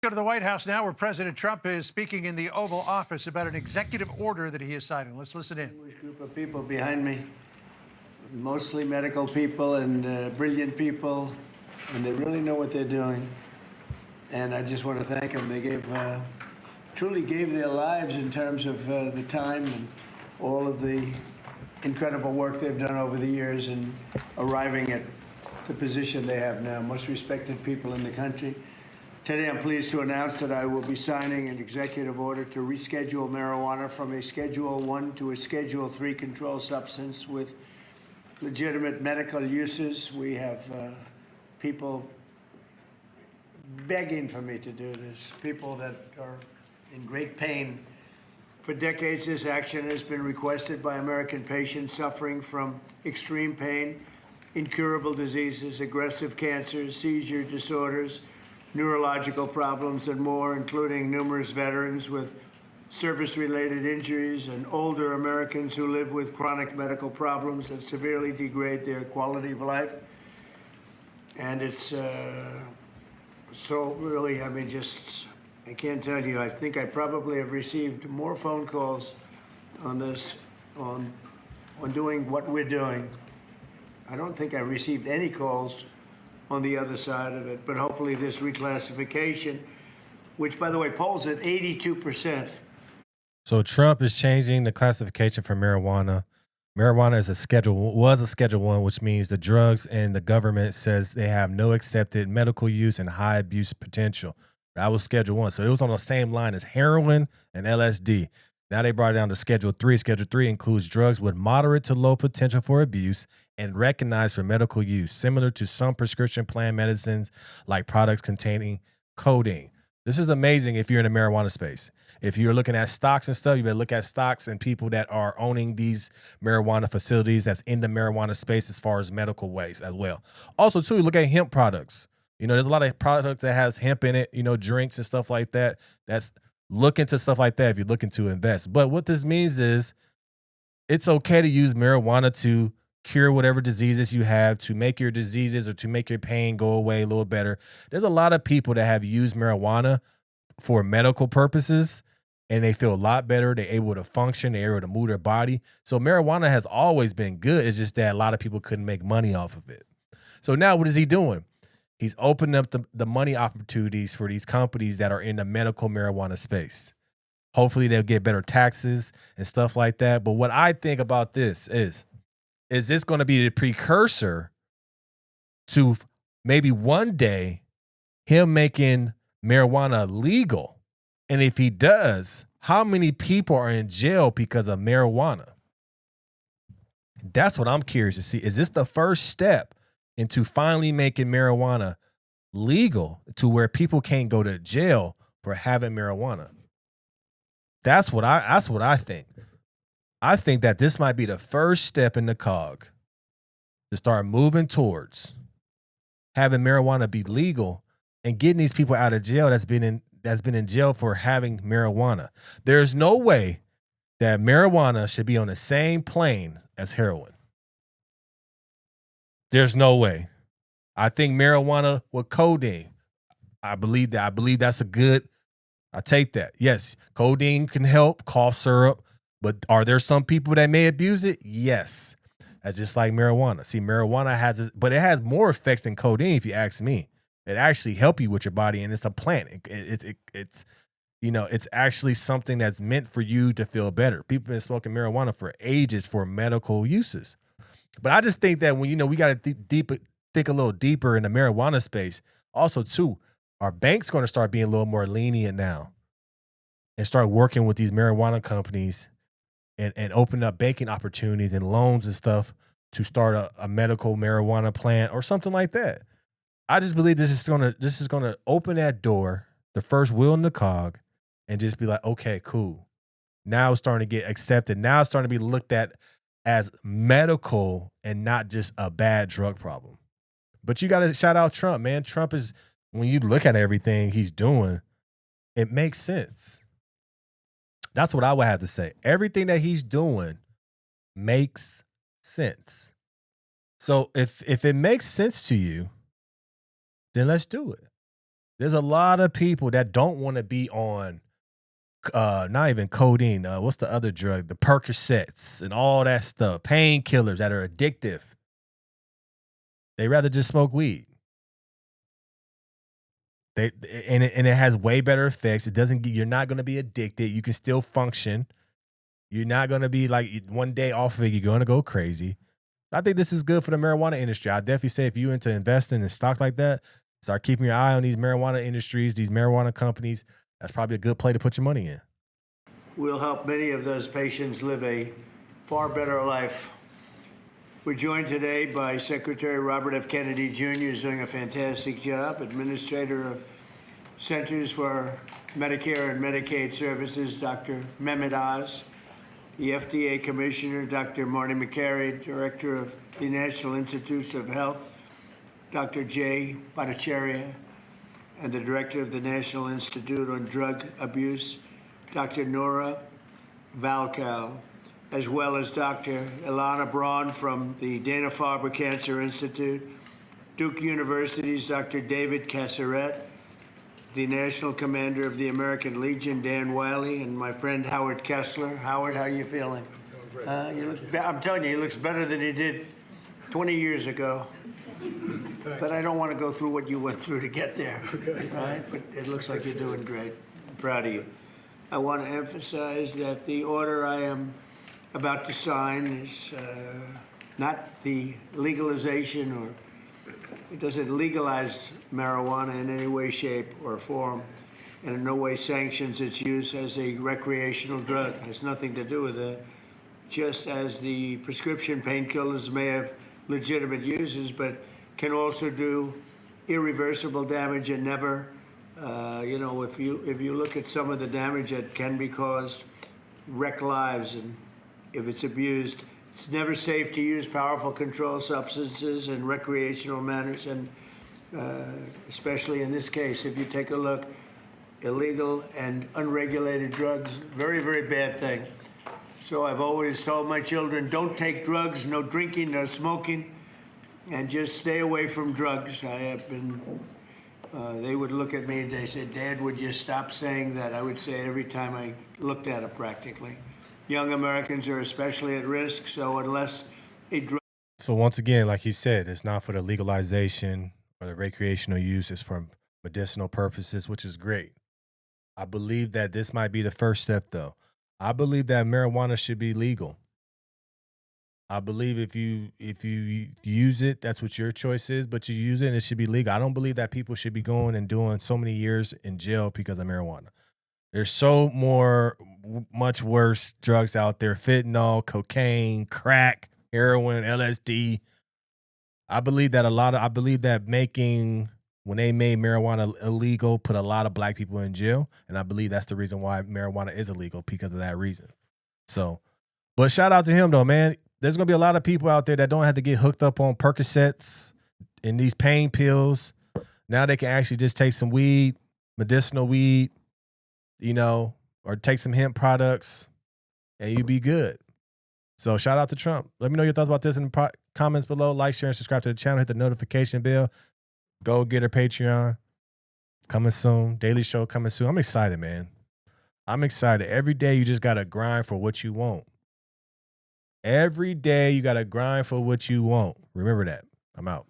Go to the White House now, where President Trump is speaking in the Oval Office about an executive order that he is signing. Let's listen in. Distinguished group of people behind me, mostly medical people and brilliant people, and they really know what they're doing. And I just want to thank them. They truly gave their lives in terms of the time and all of the incredible work they've done over the years in arriving at the position they have now. Most respected people in the country. Today, I'm pleased to announce that I will be signing an executive order to reschedule marijuana from a Schedule 1 to a Schedule 3 controlled substance with legitimate medical uses. We have people begging for me to do this, people that are in great pain. For decades, this action has been requested by American patients suffering from extreme pain, incurable diseases, aggressive cancers, seizure disorders, neurological problems, and more, including numerous veterans with service-related injuries and older Americans who live with chronic medical problems that severely degrade their quality of life. And it's so really, I mean, just, I can't tell you, I think I probably have received more phone calls on this, on doing what we're doing. I don't think I received any calls on the other side of it, but hopefully this reclassification, which, by the way, polls at 82%. So Trump is changing the classification for marijuana. Marijuana was a Schedule 1, which means the drugs and the government says they have no accepted medical use and high abuse potential. That was Schedule 1. So it was on the same line as heroin and LSD. Now they brought it down to Schedule 3. Schedule 3 includes drugs with moderate to low potential for abuse and recognized for medical use, similar to some prescription plan medicines like products containing codeine. This is amazing if you're in the marijuana space. If you're looking at stocks and stuff, you better look at stocks and people that are owning these marijuana facilities that's in the marijuana space as far as medical ways as well. Also, too, look at hemp products. You know, there's a lot of products that has hemp in it, you know, drinks and stuff like that. Look into stuff like that if you're looking to invest. But what this means is it's okay to use marijuana to cure whatever diseases you have, to make your diseases or to make your pain go away a little better. There's a lot of people that have used marijuana for medical purposes and they feel a lot better. They're able to function. They're able to move their body. So marijuana has always been good. It's just that a lot of people couldn't make money off of it. So now what is he doing? He's opening up the money opportunities for these companies that are in the medical marijuana space. Hopefully they'll get better taxes and stuff like that. But what I think about this is this going to be the precursor to maybe one day him making marijuana legal? And if he does, how many people are in jail because of marijuana? That's what I'm curious to see. Is this the first step into finally making marijuana legal to where people can't go to jail for having marijuana? That's what I think. I think that this might be the first step in the cog to start moving towards having marijuana be legal and getting these people out of jail that's been in jail for having marijuana. There's no way that marijuana should be on the same plane as heroin. There's no way. I think marijuana with codeine, I believe that's a good, I take that. Yes, codeine can help, cough syrup, but are there some people that may abuse it? Yes. That's just like marijuana. See, marijuana but it has more effects than codeine, if you ask me. It actually helps you with your body, and it's a plant. It's you know, it's actually something that's meant for you to feel better. People have been smoking marijuana for ages for medical uses. But I just think that when, you know, we got to think a little deeper in the marijuana space. Also, too, our bank's going to start being a little more lenient now and start working with these marijuana companies and open up banking opportunities and loans and stuff to start a medical marijuana plant or something like that. I just believe this is gonna open that door, the first wheel in the cog, and just be like, okay, cool. Now it's starting to get accepted. Now it's starting to be looked at as medical and not just a bad drug problem. But you got to shout out Trump, man. Trump is, when you look at everything he's doing, it makes sense. That's what I would have to say. Everything that he's doing makes sense. So if it makes sense to you, then let's do it. There's a lot of people that don't want to be on not even codeine. What's the other drug? The Percocets and all that stuff, painkillers that are addictive. They rather just smoke weed. It has way better effects. It doesn't. You're not going to be addicted. You can still function. You're not going to be like one day off of it, you're going to go crazy. I think this is good for the marijuana industry. I definitely say if you're into investing in stocks like that, start keeping your eye on these marijuana industries, these marijuana companies. That's probably a good play to put your money in. We'll help many of those patients live a far better life. We're joined today by Secretary Robert F. Kennedy Jr., who's doing a fantastic job, Administrator of Centers for Medicare and Medicaid Services, Dr. Mehmet Oz, the FDA Commissioner, Dr. Marty McCary, Director of the National Institutes of Health, Dr. Jay Bhattacharya, and the Director of the National Institute on Drug Abuse, Dr. Nora Valkow, as well as Dr. Ilana Braun from the Dana-Farber Cancer Institute, Duke University's Dr. David Casseret, the National Commander of the American Legion, Dan Wiley, and my friend Howard Kessler. Howard, how are you feeling? I'm telling you, he looks better than he did 20 years ago. But I don't want to go through what you went through to get there, right? But it looks like you're doing great. I'm proud of you. I want to emphasize that the order I am about to sign is not the legalization, or it doesn't legalize marijuana in any way, shape, or form, and in no way sanctions its use as a recreational drug. It has nothing to do with it. Just as the prescription painkillers may have legitimate uses, but can also do irreversible damage and never, if you look at some of the damage that can be caused, wreck lives, and if it's abused, it's never safe to use powerful controlled substances in recreational manners, and especially in this case, if you take a look, illegal and unregulated drugs, very, very bad thing. So I've always told my children, don't take drugs, no drinking, no smoking, and just stay away from drugs. I have been, they would look at me and they said, Dad, would you stop saying that? I would say it every time I looked at it practically. Young Americans are especially at risk, so unless a drug... So once again, like he said, it's not for the legalization or the recreational use. It's for medicinal purposes, which is great. I believe that this might be the first step, though. I believe that marijuana should be legal. I believe if you use it, that's what your choice is, but you use it and it should be legal. I don't believe that people should be going and doing so many years in jail because of marijuana. There's so much worse drugs out there: fentanyl, cocaine, crack, heroin, LSD. I believe that when they made marijuana illegal, put a lot of black people in jail. And I believe that's the reason why marijuana is illegal, because of that reason. So, but shout out to him though, man. There's going to be a lot of people out there that don't have to get hooked up on Percocets and these pain pills. Now they can actually just take some weed, medicinal weed, or take some hemp products, and you be good. So shout out to Trump. Let me know your thoughts about this in the comments below. Like, share, and subscribe to the channel. Hit the notification bell. Go get her Patreon. Coming soon. Daily show coming soon. I'm excited, man. I'm excited. Every day you just got to grind for what you want. Every day you got to grind for what you want. Remember that. I'm out.